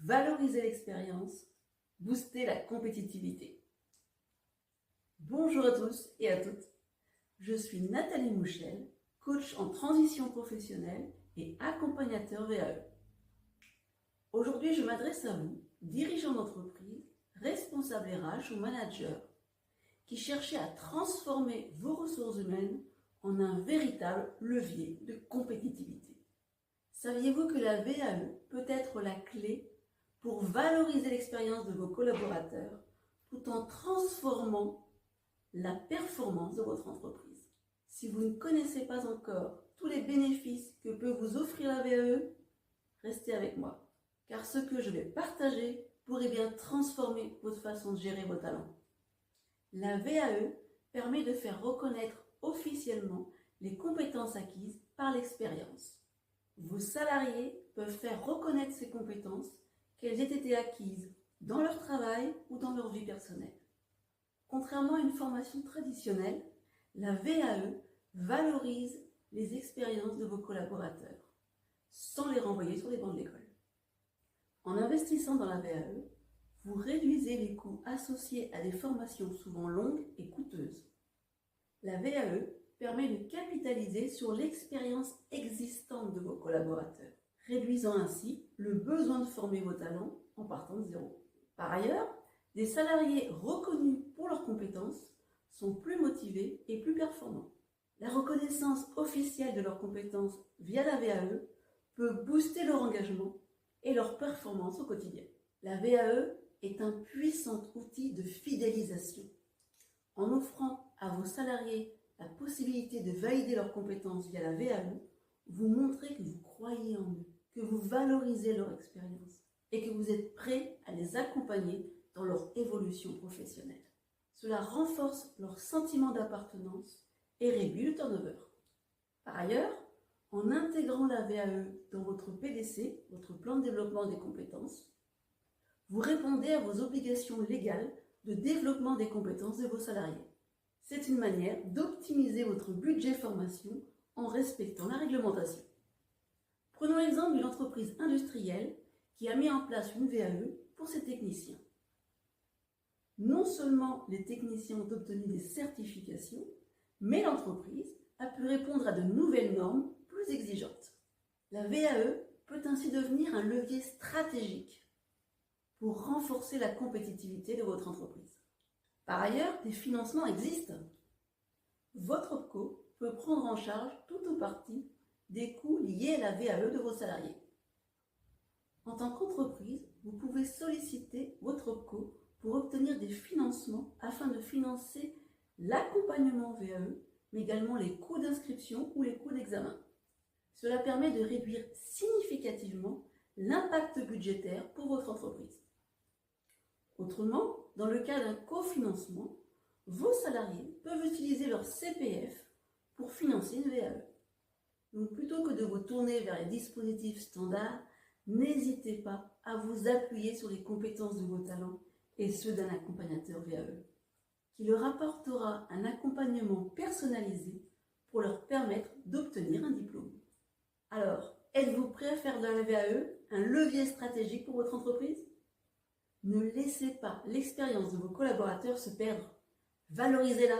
valoriser l'expérience, booster la compétitivité. Bonjour à tous et à toutes, je suis Nathalie Mouchel, coach en transition professionnelle et accompagnateur VAE. Aujourd'hui, je m'adresse à vous, dirigeants d'entreprise, responsables RH ou managers, qui cherchez à transformer vos ressources humaines en un véritable levier de compétitivité. Saviez-vous que la VAE peut être la clé pour valoriser l'expérience de vos collaborateurs tout en transformant la performance de votre entreprise? Si vous ne connaissez pas encore tous les bénéfices que peut vous offrir la VAE, restez avec moi, car ce que je vais partager pourrait bien transformer votre façon de gérer vos talents. La VAE permet de faire reconnaître officiellement les compétences acquises par l'expérience. Vos salariés peuvent faire reconnaître ces compétences, qu'elles aient été acquises dans leur travail ou dans leur vie personnelle. Contrairement à une formation traditionnelle, la VAE valorise les expériences de vos collaborateurs, sans les renvoyer sur les bancs de l'école. En investissant dans la VAE, vous réduisez les coûts associés à des formations souvent longues et coûteuses. La VAE permet de capitaliser sur l'expérience existante de vos collaborateurs, réduisant ainsi le besoin de former vos talents en partant de zéro. Par ailleurs, des salariés reconnus pour leurs compétences sont plus motivés et plus performants. La reconnaissance officielle de leurs compétences via la VAE peut booster leur engagement et leur performance au quotidien. La VAE est un puissant outil de fidélisation. En offrant à vos salariés la possibilité de valider leurs compétences via la VAE, vous montrez que vous croyez en eux, que vous valorisez leur expérience et que vous êtes prêt à les accompagner dans leur évolution professionnelle. Cela renforce leur sentiment d'appartenance et réduit le turnover. Par ailleurs, en intégrant la VAE dans votre PDC, votre plan de développement des compétences, vous répondez à vos obligations légales de développement des compétences de vos salariés. C'est une manière d'optimiser votre budget formation en respectant la réglementation. Prenons l'exemple d'une entreprise industrielle qui a mis en place une VAE pour ses techniciens. Non seulement les techniciens ont obtenu des certifications, mais l'entreprise a pu répondre à de nouvelles normes plus exigeantes. La VAE peut ainsi devenir un levier stratégique pour renforcer la compétitivité de votre entreprise. Par ailleurs, des financements existent. Votre OPCO peut prendre en charge tout ou partie des coûts liés à la VAE de vos salariés. En tant qu'entreprise, vous pouvez solliciter votre OPCO pour obtenir des financements afin de financer l'accompagnement VAE, mais également les coûts d'inscription ou les coûts d'examen. Cela permet de réduire significativement l'impact budgétaire pour votre entreprise. Autrement, dans le cas d'un cofinancement, vos salariés peuvent utiliser leur CPF pour financer une VAE. Donc plutôt que de vous tourner vers les dispositifs standards, n'hésitez pas à vous appuyer sur les compétences de vos talents et ceux d'un accompagnateur VAE, qui leur apportera un accompagnement personnalisé pour leur permettre d'obtenir un diplôme. Alors, êtes-vous prêt à faire de la VAE un levier stratégique pour votre entreprise ? Ne laissez pas l'expérience de vos collaborateurs se perdre. Valorisez-la.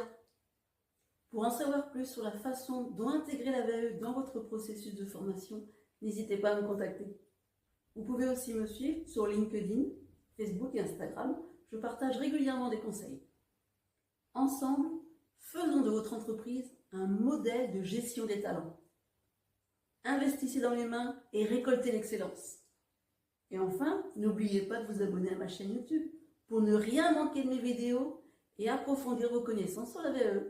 Pour en savoir plus sur la façon dont intégrer la VAE dans votre processus de formation, n'hésitez pas à me contacter. Vous pouvez aussi me suivre sur LinkedIn, Facebook et Instagram. Je partage régulièrement des conseils. Ensemble, faisons de votre entreprise un modèle de gestion des talents. Investissez dans les mains et récoltez l'excellence. Et enfin, n'oubliez pas de vous abonner à ma chaîne YouTube pour ne rien manquer de mes vidéos et approfondir vos connaissances sur la VAE.